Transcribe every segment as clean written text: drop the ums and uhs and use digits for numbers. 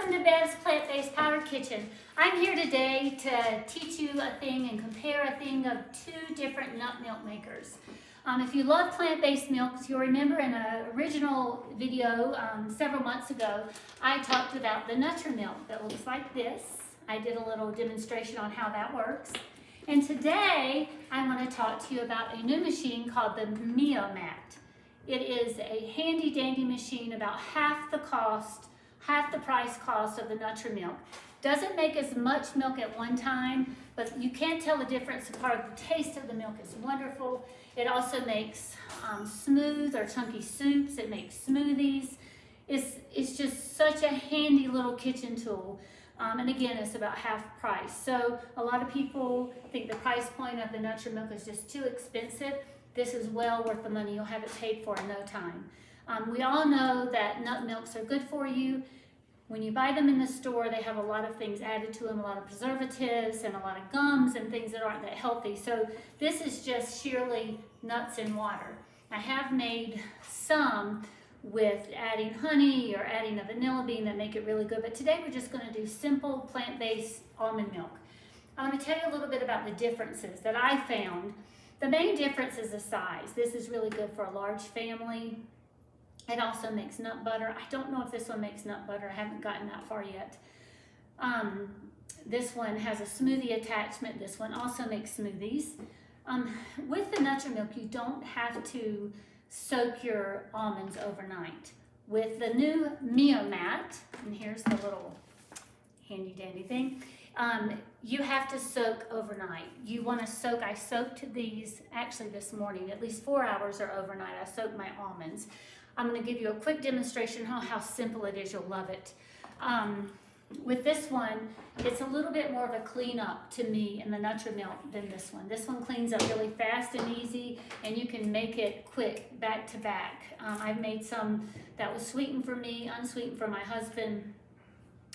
Welcome to Bev's Plant-Based Power Kitchen. I'm here today to teach you a thing and compare a thing of two different nut milk makers. If you love plant-based milks, you'll remember in an original video several months ago, I talked about the Nutramilk that looks like this. I did a little demonstration on how that works. And today, I want to talk to you about a new machine called the MioMat. It is a handy dandy machine, about half the price cost of the Nutramilk. Doesn't make as much milk at one time, but you can't tell the difference apart. The taste of the milk is wonderful. It also makes smooth or chunky soups. It makes smoothies. It's just such a handy little kitchen tool. And again, it's about half price. So a lot of people think the price point of the Nutramilk is just too expensive. This is well worth the money. You'll have it paid for in no time. We all know that nut milks are good for you. When you buy them in the store, they have a lot of things added to them, a lot of preservatives and a lot of gums and things that aren't that healthy. So this is just sheerly nuts and water. I have made some with adding honey or adding a vanilla bean that make it really good, but today we're just going to do simple plant-based almond milk. I want to tell you a little bit about the differences that I found. The main difference is the size. This is really good for a large family. It also makes nut butter. I don't know if this one makes nut butter. I haven't gotten that far yet. This one has a smoothie attachment. This one also makes smoothies. With the Nutramilk, you don't have to soak your almonds overnight. With the new MioMat, and here's the little handy dandy thing, you have to soak overnight. You want to soak, I soaked these actually this morning, at least 4 hours or overnight. I soaked my almonds. I'm going to give you a quick demonstration on how simple it is. You'll love it. With this one, it's a little bit more of a cleanup to me in the Nutramilk than this one. This one cleans up really fast and easy, and you can make it quick, back to back. I've made some that was sweetened for me, unsweetened for my husband.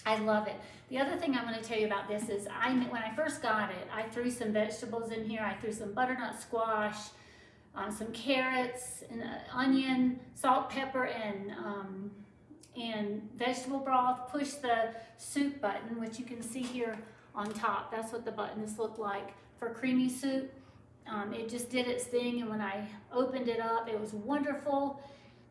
I love it. The other thing I want to tell you about this is when I first got it, I threw some vegetables in here. I threw some butternut squash, some carrots, and onion, salt, pepper, and vegetable broth. Push the soup button, which you can see here on top. That's what the buttons look like for creamy soup. It just did its thing, and when I opened it up, it was wonderful.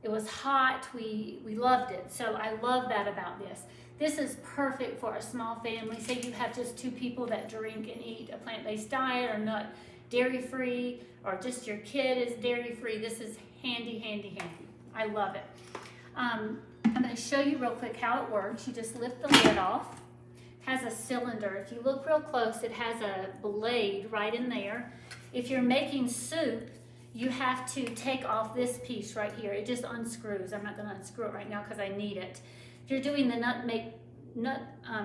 It was hot. We loved it. So I love that about this. This is perfect for a small family. Say you have just 2 people that drink and eat a plant-based diet, or not dairy-free, or just your kid is dairy-free. This is handy, handy, handy. I love it. I'm going to show you real quick how it works. You just lift the lid off. It has a cylinder. If you look real close, it has a blade right in there. If you're making soup, you have to take off this piece right here. It just unscrews. I'm not going to unscrew it right now because I need it. If you're doing the nut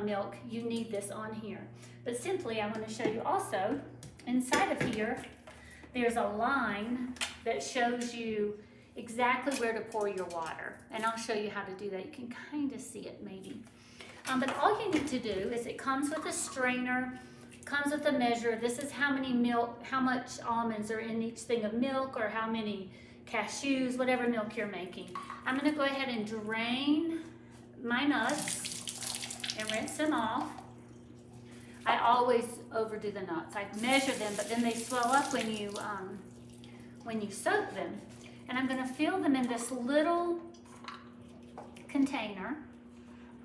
milk, you need this on here. But simply, I want to show you also, inside of here, there's a line that shows you exactly where to pour your water. And I'll show you how to do that. You can kind of see it maybe. But all you need to do is it comes with a strainer, comes with a measure. This is how much almonds are in each thing of milk, or how many cashews, whatever milk you're making. I'm going to go ahead and drain my nuts and rinse them off. I always overdo the nuts. I measure them, but then they swell up when you soak them. And I'm going to fill them in this little container.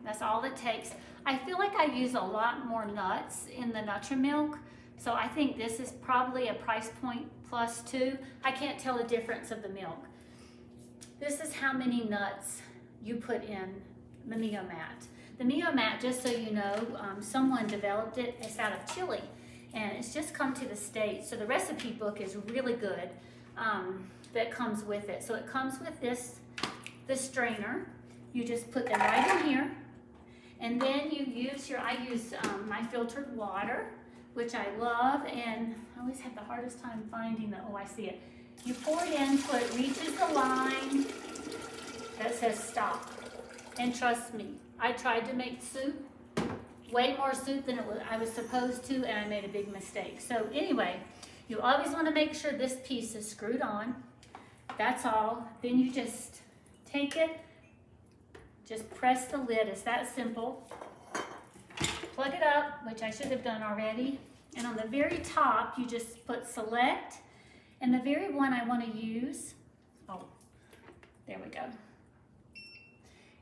That's all it takes. I feel like I use a lot more nuts in the Nutramilk, so I think this is probably a price point +2. I can't tell the difference of the milk. This is how many nuts you put in the MioMat. The MioMat, just so you know, someone developed it. It's out of Chile, and it's just come to the States. So the recipe book is really good that comes with it. So it comes with this strainer. You just put them right in here, and then you use I use my filtered water, which I love, and I always have the hardest time finding oh, I see it. You pour it in till it reaches the line that says stop. And trust me, I tried to make soup, way more soup than I was supposed to, and I made a big mistake. So anyway, you always want to make sure this piece is screwed on. That's all. Then you just take it, Just press the lid, it's that simple. Plug it up, which I should have done already. And on the very top, you just put select. And the very one I want to use, oh, there we go,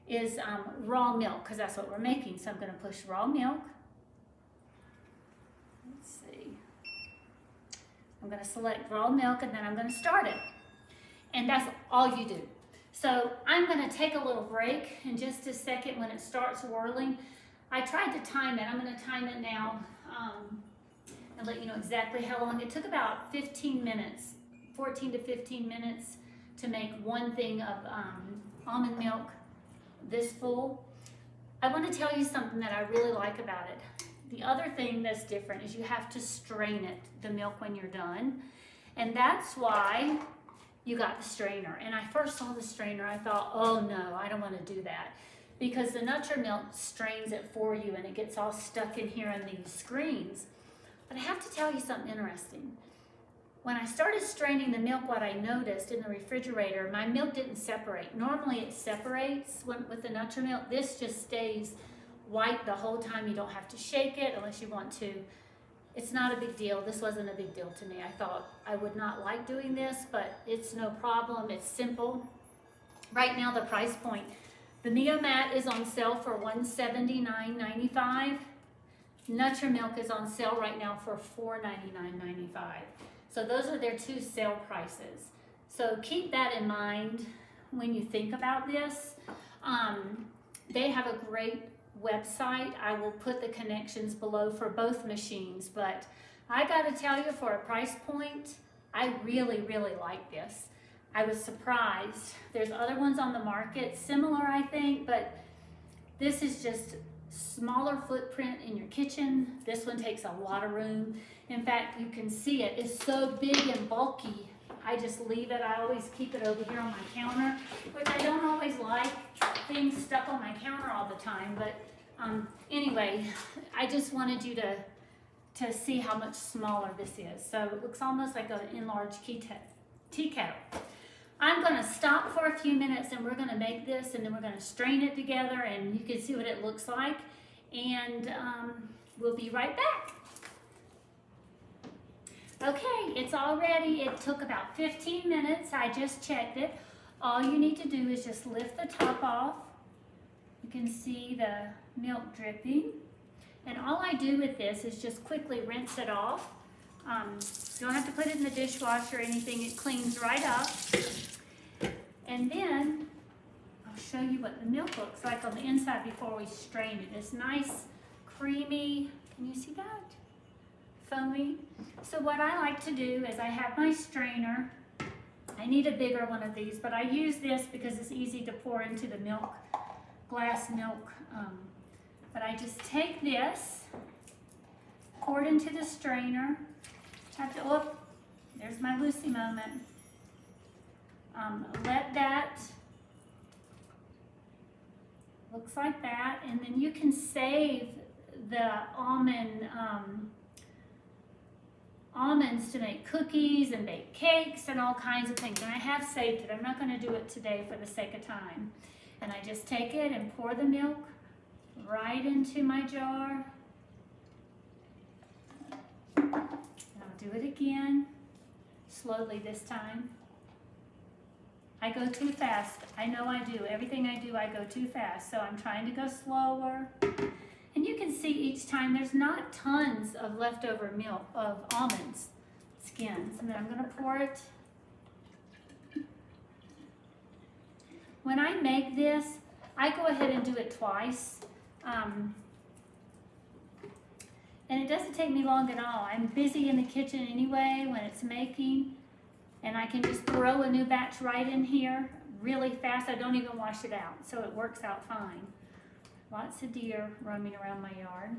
is raw milk, because that's what we're making. So I'm going to push raw milk. Let's see. I'm going to select raw milk, and then I'm going to start it. And that's all you do. So I'm going to take a little break in just a second when it starts whirling. I tried to time it. I'm going to time it now and let you know exactly how long. It took about 15 minutes, 14 to 15 minutes to make one thing of almond milk this full. I want to tell you something that I really like about it. The other thing that's different is you have to strain it, the milk, when you're done. And that's why you got the strainer. And I first saw the strainer, I thought, oh no, I don't want to do that. Because the Nutramilk strains it for you and it gets all stuck in here on these screens. But I have to tell you something interesting. When I started straining the milk, what I noticed in the refrigerator, my milk didn't separate. Normally it separates with the Nutramilk. This just stays white the whole time. You don't have to shake it unless you want to. It's not a big deal. This wasn't a big deal to me. I thought I would not like doing this, but it's no problem. It's simple. Right now, the price point, the MioMat is on sale for $179.95. Nutramilk is on sale right now for $499.95. So those are their two sale prices. So keep that in mind when you think about this. They have a great website. I will put the connections below for both machines, but I gotta tell you, for a price point, I really, really like this. I was surprised. There's other ones on the market, similar I think, but this is just smaller footprint in your kitchen. This one takes a lot of room. In fact, you can see it. It's so big and bulky. I just leave it. I always keep it over here on my counter, which I don't always like things stuck on my counter all the time. But anyway, I just wanted you to see how much smaller this is. So it looks almost like an enlarged tea kettle. I'm going to stop for a few minutes and we're going to make this, and then we're going to strain it together and you can see what it looks like. And we'll be right back. Okay, it's all ready. It took about 15 minutes. I just checked it. All you need to do is just lift the top off. You can see the milk dripping. And all I do with this is just quickly rinse it off. You don't have to put it in the dishwasher or anything. It cleans right up. And then I'll show you what the milk looks like on the inside before we strain it. It's nice, creamy. Can you see that? Foamy. So what I like to do is I have my strainer. I need a bigger one of these, but I use this because it's easy to pour into the milk, glass milk. But I just take this, pour it into the strainer. Have to, oh, there's my Lucy moment. Let that, looks like that, and then you can save the almonds to make cookies and bake cakes and all kinds of things. And I have saved it. I'm not going to do it today for the sake of time. And I just take it and pour the milk right into my jar. And I'll do it again, slowly this time. I go too fast. I know I do. Everything I do, I go too fast. So I'm trying to go slower. And you can see each time there's not tons of leftover milk, of almonds skins. And then I'm going to pour it. When I make this, I go ahead and do it twice. And it doesn't take me long at all. I'm busy in the kitchen anyway when it's making. And I can just throw a new batch right in here really fast. I don't even wash it out. So it works out fine. Lots of deer roaming around my yard.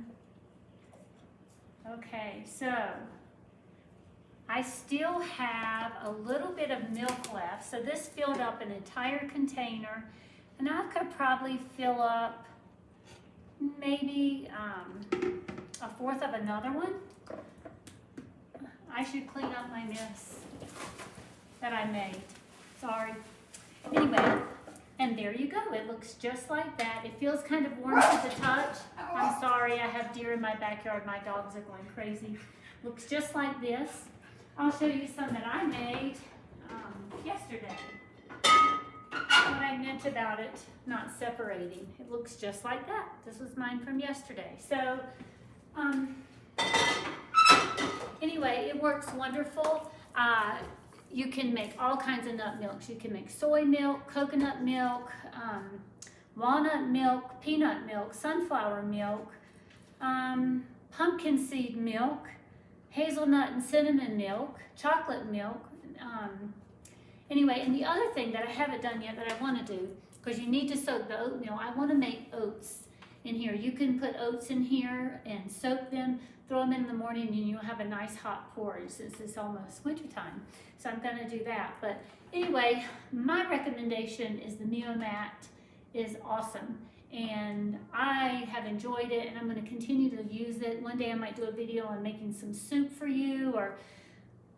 Okay, so I still have a little bit of milk left. So this filled up an entire container. And I could probably fill up maybe a fourth of another one. I should clean up my mess that I made. Sorry. Anyway, And there you go. It looks just like that. It feels kind of warm to the touch. I'm sorry, I have deer in my backyard. My dogs are going crazy. Looks just like this. I'll show you some that I made yesterday. What I meant about it not separating. It looks just like that. This was mine from yesterday. So, anyway, it works wonderful. You can make all kinds of nut milks. You can make soy milk, coconut milk, walnut milk, peanut milk, sunflower milk, pumpkin seed milk, hazelnut and cinnamon milk, chocolate milk. Anyway, and the other thing that I haven't done yet that I want to do, because you need to soak the oatmeal, I want to make oats in here. You can put oats in here and soak them, throw them in the morning, and you'll have a nice hot porridge since it's almost wintertime. So I'm going to do that. But anyway, my recommendation is the MioMat is awesome. And I have enjoyed it, and I'm going to continue to use it. One day I might do a video on making some soup for you, or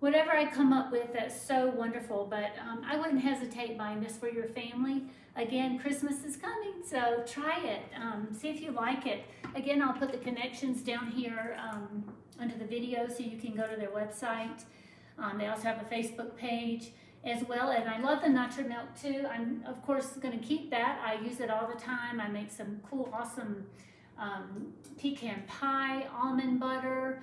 whatever I come up with that's so wonderful. But I wouldn't hesitate buying this for your family. Again, Christmas is coming, so try it. See if you like it. Again, I'll put the connections down here under the video so you can go to their website. They also have a Facebook page as well, and I love the Nutramilk too. I'm of course going to keep that. I use it all the time. I make some cool, awesome pecan pie, almond butter.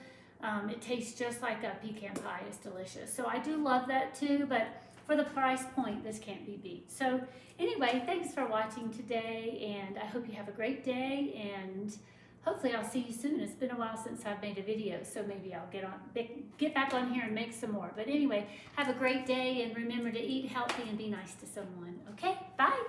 It tastes just like a pecan pie. It's delicious. So I do love that too, but for the price point, this can't be beat. So anyway, thanks for watching today, and I hope you have a great day, and hopefully I'll see you soon. It's been a while since I've made a video, so maybe I'll get back on here and make some more. But anyway, have a great day, and remember to eat healthy and be nice to someone. Okay, bye.